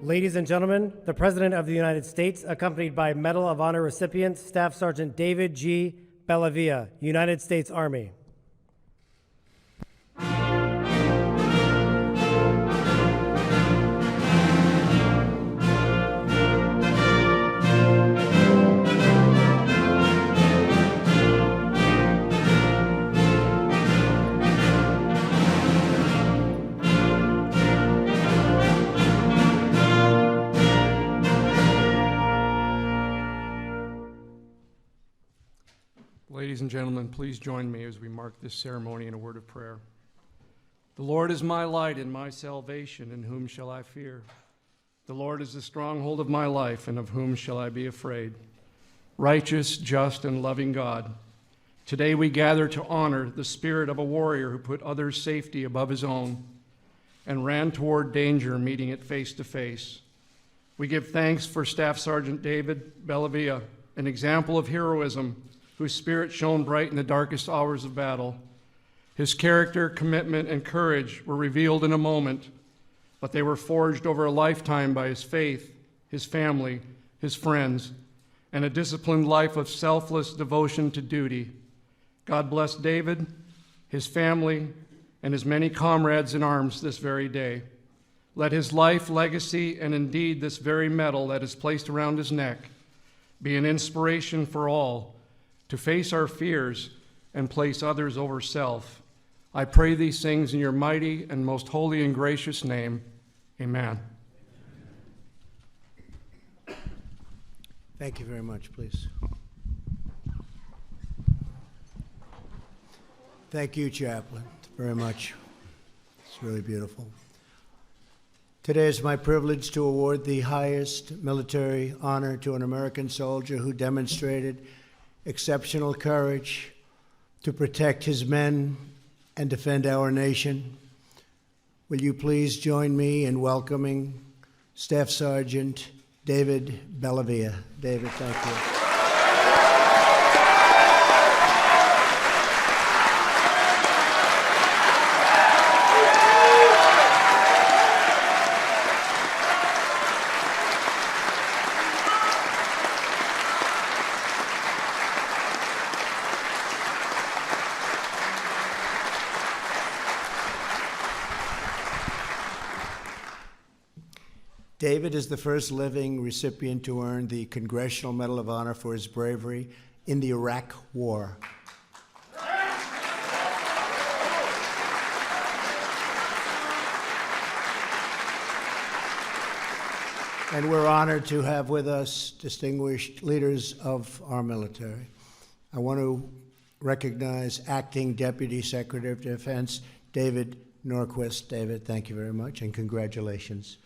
Ladies and gentlemen, the President of the United States, accompanied by Medal of Honor recipient, Staff Sergeant David G. Bellavia, United States Army. Ladies and gentlemen, please join me as we mark this ceremony in a word of prayer. The Lord is my light and my salvation, and whom shall I fear? The Lord is the stronghold of my life, and of whom shall I be afraid? Righteous, just, and loving God, today we gather to honor the spirit of a warrior who put others' safety above his own and ran toward danger, meeting it face to face. We give thanks for Staff Sergeant David Bellavia, an example of heroism whose spirit shone bright in the darkest hours of battle. His character, commitment, and courage were revealed in a moment, but they were forged over a lifetime by his faith, his family, his friends, and a disciplined life of selfless devotion to duty. God bless David, his family, and his many comrades in arms this very day. Let his life, legacy, and indeed this very medal that is placed around his neck be an inspiration for all to face our fears and place others over self. I pray these things in your mighty and most holy and gracious name. Amen. Thank you very much, please. Thank you, Chaplain, very much. It's really beautiful. Today is my privilege to award the highest military honor to an American soldier who demonstrated exceptional courage to protect his men and defend our nation. Will you please join me in welcoming Staff Sergeant David Bellavia. David, thank you. David is the first living recipient to earn the Congressional Medal of Honor for his bravery in the Iraq War. And we're honored to have with us distinguished leaders of our military. I want to recognize Acting Deputy Secretary of Defense, David Norquist. David, thank you very much, and congratulations.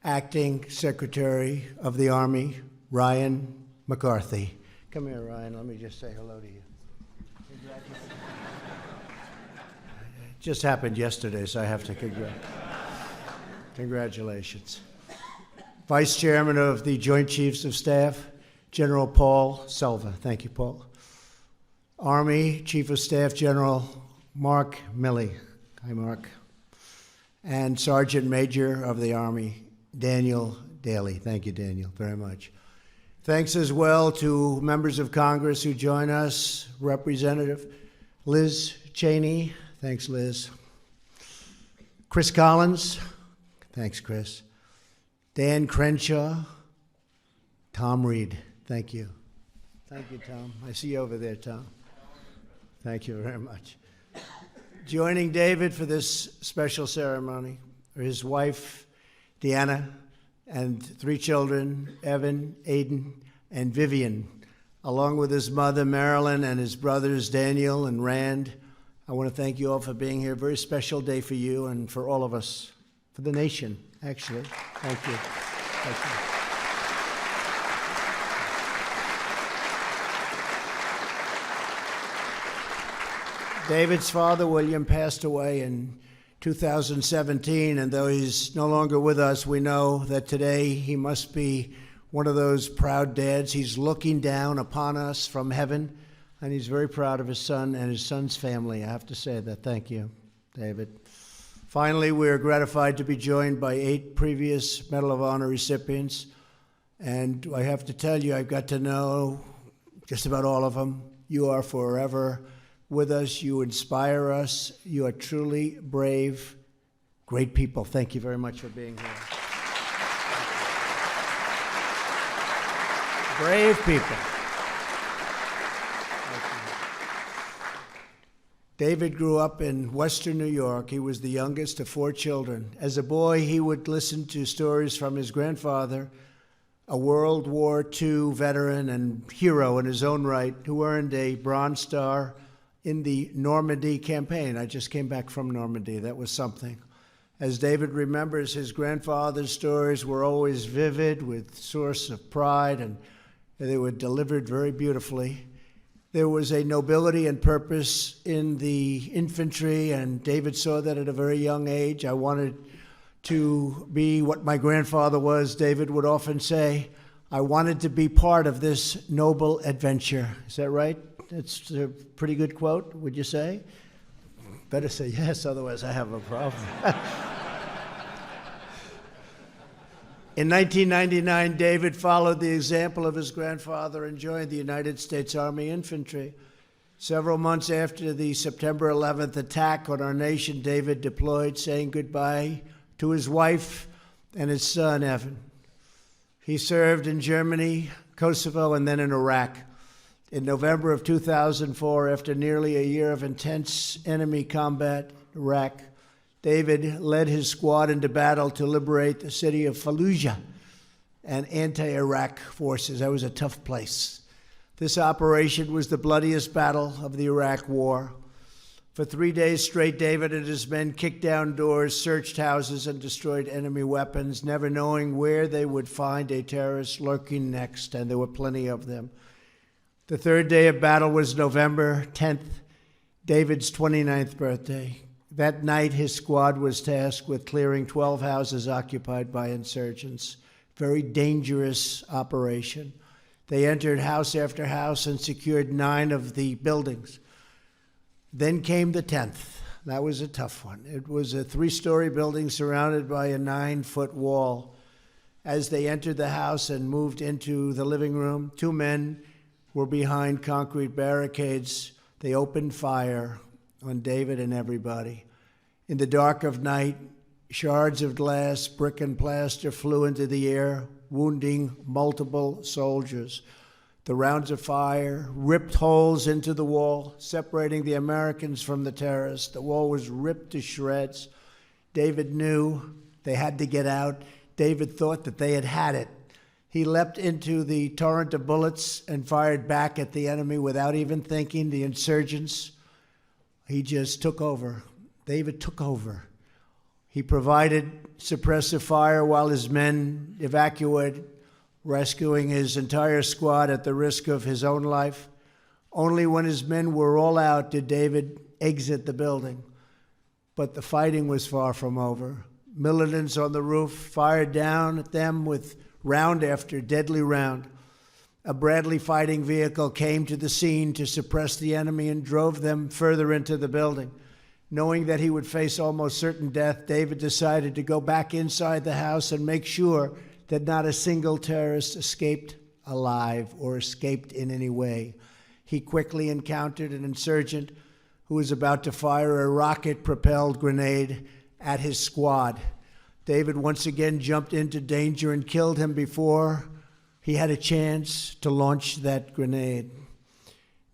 Acting Secretary of the Army, Ryan McCarthy. Come here, Ryan. Let me just say hello to you. Congratulations. It just happened yesterday, so I have to congratulate. Congratulations. Vice Chairman of the Joint Chiefs of Staff, General Paul Selva. Thank you, Paul. Army Chief of Staff, General Mark Milley. Hi, Mark. And Sergeant Major of the Army, Daniel Daly. Thank you, Daniel, very much. Thanks as well to members of Congress who join us. Representative Liz Cheney. Thanks, Liz. Chris Collins. Thanks, Chris. Dan Crenshaw. Tom Reed. Thank you. Thank you, Tom. I see you over there, Tom. Thank you very much. Joining David for this special ceremony are his wife, Deanna, and 3 children, Evan, Aiden, and Vivian, along with his mother, Marilyn, and his brothers, Daniel and Rand. I want to thank you all for being here. A very special day for you and for all of us, for the nation, actually. Thank you. Thank you. David's father, William, passed away in 2017, and though he's no longer with us, we know that today he must be one of those proud dads. He's looking down upon us from heaven, and he's very proud of his son and his son's family. I have to say that. Thank you, David. Finally, we are gratified to be joined by 8 previous Medal of Honor recipients, and I have to tell you, I've got to know just about all of them. You are forever with us. You inspire us. You are truly brave, great people. Thank you very much for being here. Brave people. David grew up in Western New York. He was the youngest of 4 children. As a boy, he would listen to stories from his grandfather, a World War II veteran and hero in his own right, who earned a Bronze Star in the Normandy campaign. I just came back from Normandy. That was something. As David remembers, his grandfather's stories were always vivid, with source of pride, and they were delivered very beautifully. There was a nobility and purpose in the infantry, and David saw that at a very young age. I wanted to be what my grandfather was. David would often say, I wanted to be part of this noble adventure. Is that right? That's a pretty good quote, would you say? Better say yes, otherwise I have a problem. In 1999, David followed the example of his grandfather and joined the United States Army Infantry. Several months after the September 11th attack on our nation, David deployed, saying goodbye to his wife and his son, Evan. He served in Germany, Kosovo, and then in Iraq. In November of 2004, after nearly a year of intense enemy combat in Iraq, David led his squad into battle to liberate the city of Fallujah and anti-Iraq forces. That was a tough place. This operation was the bloodiest battle of the Iraq War. For 3 days straight, David and his men kicked down doors, searched houses, and destroyed enemy weapons, never knowing where they would find a terrorist lurking next, and there were plenty of them. The 3rd day of battle was November 10th, David's 29th birthday. That night, his squad was tasked with clearing 12 houses occupied by insurgents. Very dangerous operation. They entered house after house and secured 9 of the buildings. Then came the 10th. That was a tough one. It was a 3-story building surrounded by a 9-foot wall. As they entered the house and moved into the living room, 2 men were behind concrete barricades. They opened fire on David and everybody. In the dark of night, shards of glass, brick, and plaster flew into the air, wounding multiple soldiers. The rounds of fire ripped holes into the wall, separating the Americans from the terrorists. The wall was ripped to shreds. David knew they had to get out. David thought that they had it. He leapt into the torrent of bullets and fired back at the enemy without even thinking. The insurgents, he just took over. David took over. He provided suppressive fire while his men evacuated, rescuing his entire squad at the risk of his own life. Only when his men were all out did David exit the building. But the fighting was far from over. Militants on the roof fired down at them with round after deadly round. A Bradley fighting vehicle came to the scene to suppress the enemy and drove them further into the building. Knowing that he would face almost certain death, David decided to go back inside the house and make sure that not a single terrorist escaped alive or escaped in any way. He quickly encountered an insurgent who was about to fire a rocket-propelled grenade at his squad. David once again jumped into danger and killed him before he had a chance to launch that grenade.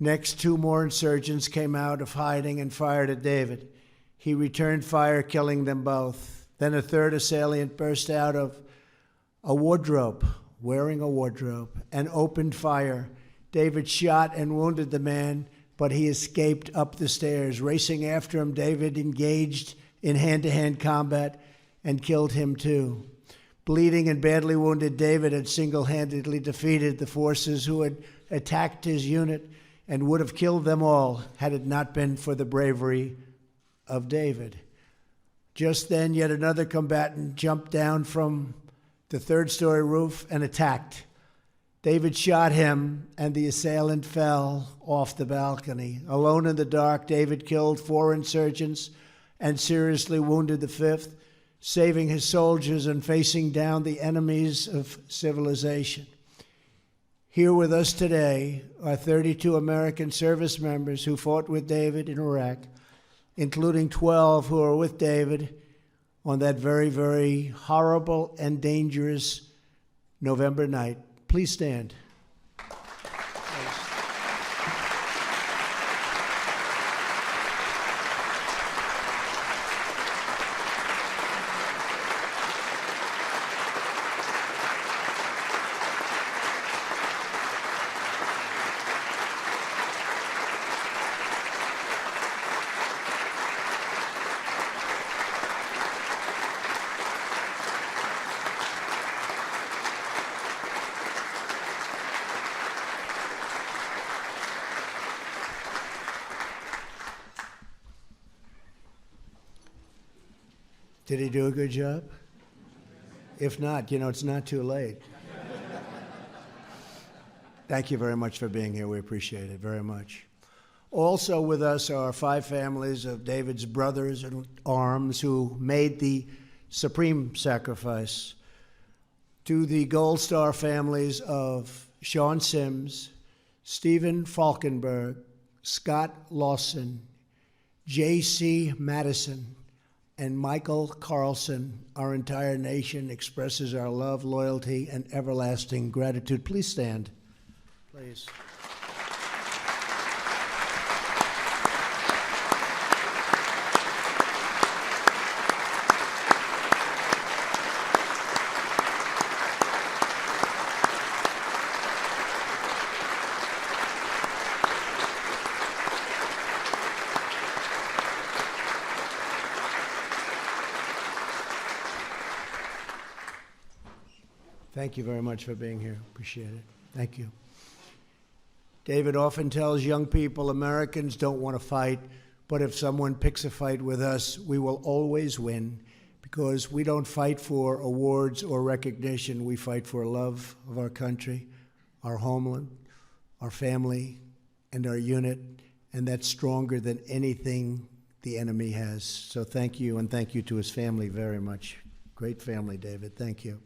Next, 2 more insurgents came out of hiding and fired at David. He returned fire, killing them both. Then a 3rd assailant burst out of a wardrobe, wearing a wardrobe, and opened fire. David shot and wounded the man, but he escaped up the stairs. Racing after him, David engaged in hand-to-hand combat and killed him too. Bleeding and badly wounded, David had single-handedly defeated the forces who had attacked his unit and would have killed them all had it not been for the bravery of David. Just then, yet another combatant jumped down from the 3rd-story roof and attacked. David shot him, and the assailant fell off the balcony. Alone in the dark, David killed 4 insurgents and seriously wounded the 5th, saving his soldiers and facing down the enemies of civilization. Here with us today are 32 American service members who fought with David in Iraq, including 12 who are with David on that very, very horrible and dangerous November night. Please stand. Did he do a good job? If not, it's not too late. Thank you very much for being here. We appreciate it very much. Also with us are 5 families of David's brothers in arms who made the supreme sacrifice. To the Gold Star families of Sean Sims, Stephen Falkenberg, Scott Lawson, J.C. Madison, and Michael Carlson, our entire nation expresses our love, loyalty, and everlasting gratitude. Please stand. Please. Thank you very much for being here. Appreciate it. Thank you. David often tells young people, Americans don't want to fight, but if someone picks a fight with us, we will always win, because we don't fight for awards or recognition. We fight for love of our country, our homeland, our family, and our unit, and that's stronger than anything the enemy has. So thank you, and thank you to his family very much. Great family, David. Thank you.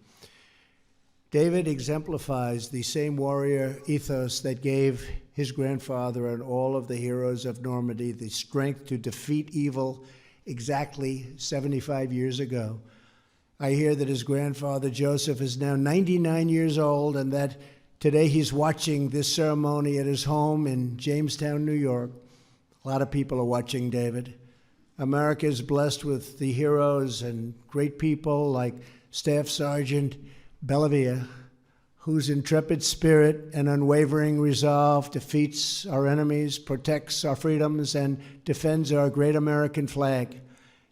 David exemplifies the same warrior ethos that gave his grandfather and all of the heroes of Normandy the strength to defeat evil exactly 75 years ago. I hear that his grandfather, Joseph, is now 99 years old, and that today he's watching this ceremony at his home in Jamestown, New York. A lot of people are watching David. America is blessed with the heroes and great people like Staff Sergeant Bellavia, whose intrepid spirit and unwavering resolve defeats our enemies, protects our freedoms, and defends our great American flag.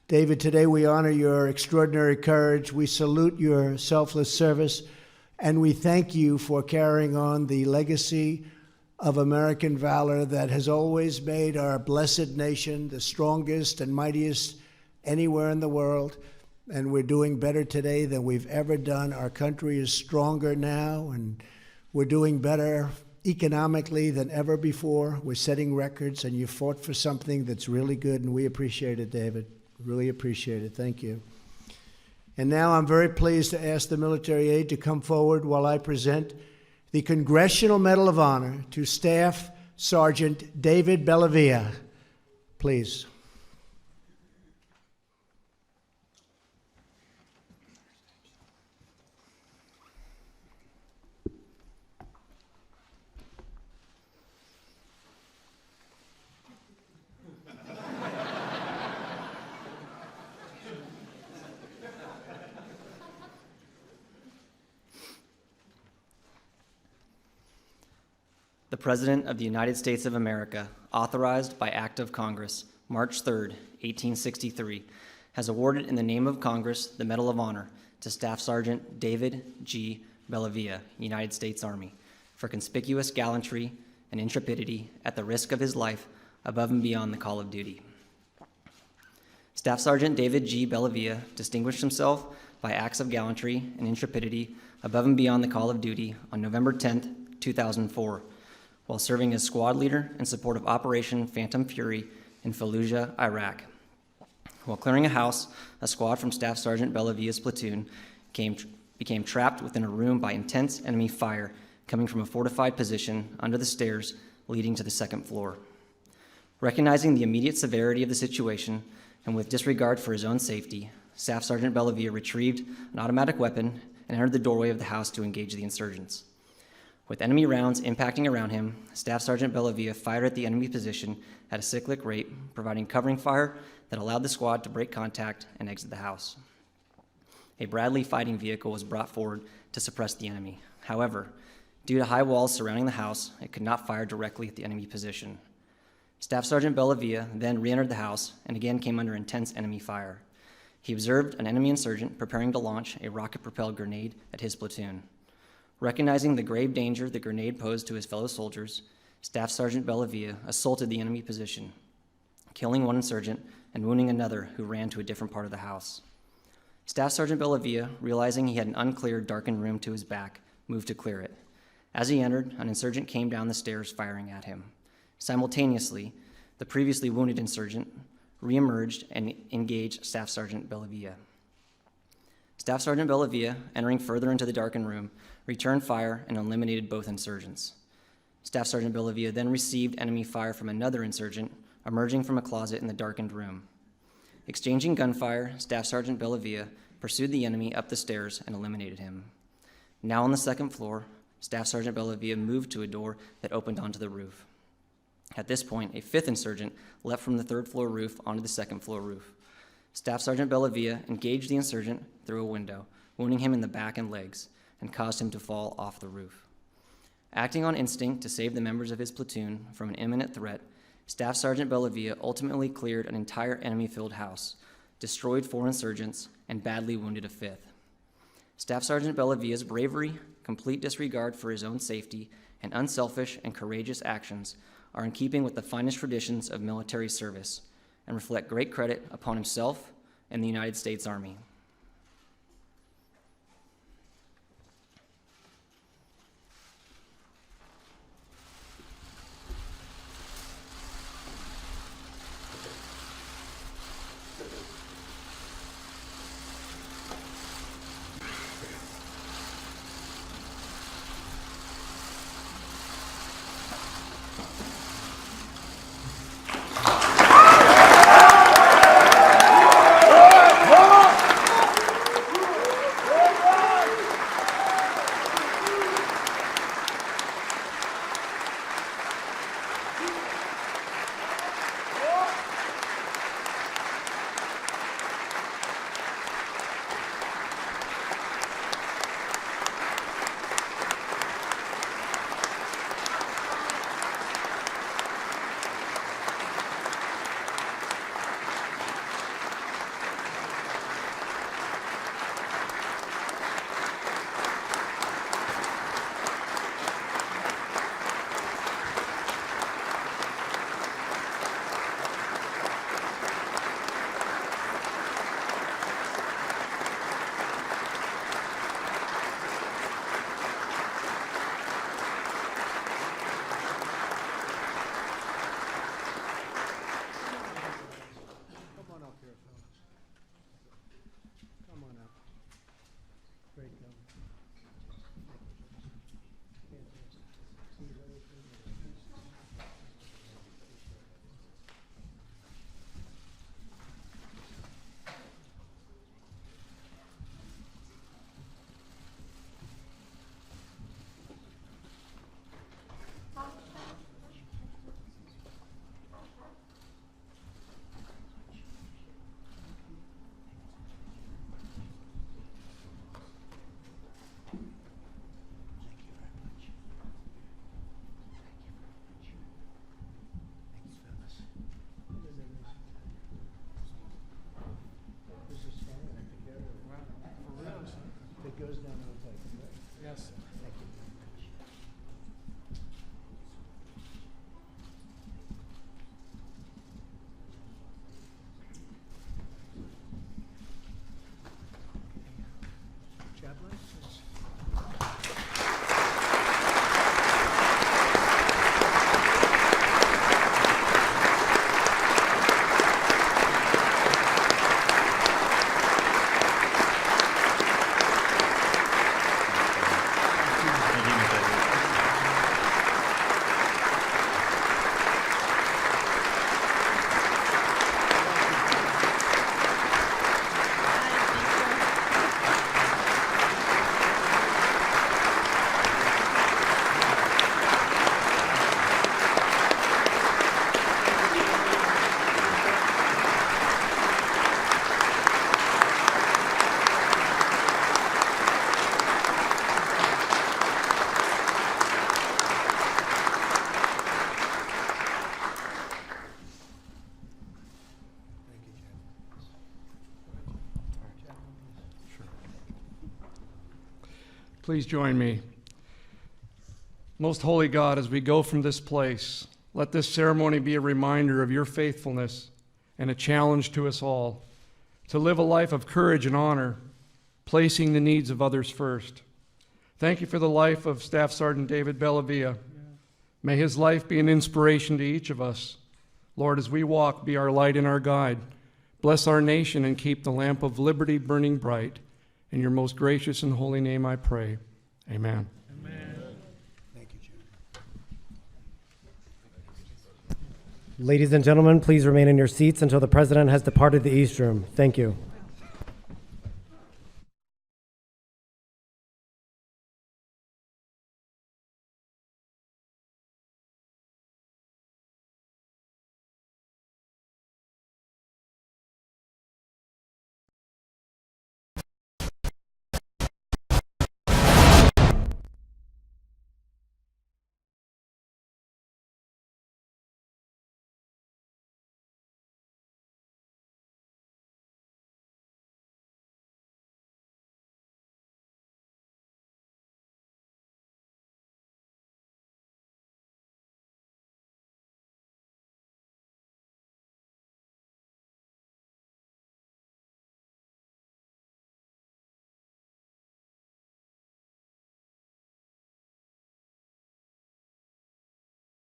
David, today we honor your extraordinary courage. We salute your selfless service, and we thank you for carrying on the legacy of American valor that has always made our blessed nation the strongest and mightiest anywhere in the world. And we're doing better today than we've ever done. Our country is stronger now, and we're doing better economically than ever before. We're setting records, and you fought for something that's really good, and we appreciate it, David. Really appreciate it. Thank you. And now I'm very pleased to ask the military aide to come forward while I present the Congressional Medal of Honor to Staff Sergeant David Bellavia. Please. The President of the United States of America, authorized by Act of Congress, March 3, 1863, has awarded in the name of Congress the Medal of Honor to Staff Sergeant David G. Bellavia, United States Army, for conspicuous gallantry and intrepidity at the risk of his life above and beyond the call of duty. Staff Sergeant David G. Bellavia distinguished himself by acts of gallantry and intrepidity above and beyond the call of duty on November 10, 2004, while serving as squad leader in support of Operation Phantom Fury in Fallujah, Iraq. While clearing a house, a squad from Staff Sergeant Bellavia's platoon became trapped within a room by intense enemy fire coming from a fortified position under the stairs leading to the second floor. Recognizing the immediate severity of the situation and with disregard for his own safety, Staff Sergeant Bellavia retrieved an automatic weapon and entered the doorway of the house to engage the insurgents. With enemy rounds impacting around him, Staff Sergeant Bellavia fired at the enemy position at a cyclic rate, providing covering fire that allowed the squad to break contact and exit the house. A Bradley fighting vehicle was brought forward to suppress the enemy. However, due to high walls surrounding the house, it could not fire directly at the enemy position. Staff Sergeant Bellavia then re-entered the house and again came under intense enemy fire. He observed an enemy insurgent preparing to launch a rocket-propelled grenade at his platoon. Recognizing the grave danger the grenade posed to his fellow soldiers, Staff Sergeant Bellavia assaulted the enemy position, killing one insurgent and wounding another who ran to a different part of the house. Staff Sergeant Bellavia, realizing he had an uncleared, darkened room to his back, moved to clear it. As he entered, an insurgent came down the stairs firing at him. Simultaneously, the previously wounded insurgent reemerged and engaged Staff Sergeant Bellavia. Staff Sergeant Bellavia, entering further into the darkened room, returned fire and eliminated both insurgents. Staff Sergeant Bellavia then received enemy fire from another insurgent emerging from a closet in the darkened room. Exchanging gunfire, Staff Sergeant Bellavia pursued the enemy up the stairs and eliminated him. Now on the second floor, Staff Sergeant Bellavia moved to a door that opened onto the roof. At this point, a fifth insurgent leapt from the third floor roof onto the second floor roof. Staff Sergeant Bellavia engaged the insurgent through a window, wounding him in the back and legs, and caused him to fall off the roof. Acting on instinct to save the members of his platoon from an imminent threat, Staff Sergeant Bellavia ultimately cleared an entire enemy-filled house, destroyed 4 insurgents, and badly wounded a 5th. Staff Sergeant Bellavia's bravery, complete disregard for his own safety, and unselfish and courageous actions are in keeping with the finest traditions of military service and reflect great credit upon himself and the United States Army. Please join me. Most holy God, as we go from this place, let this ceremony be a reminder of your faithfulness and a challenge to us all to live a life of courage and honor, placing the needs of others first. Thank you for the life of Staff Sergeant David Bellavia. May his life be an inspiration to each of us. Lord, as we walk, be our light and our guide. Bless our nation and keep the lamp of liberty burning bright. In your most gracious and holy name I pray. Amen. Ladies and gentlemen, please remain in your seats until the President has departed the East Room. Thank you.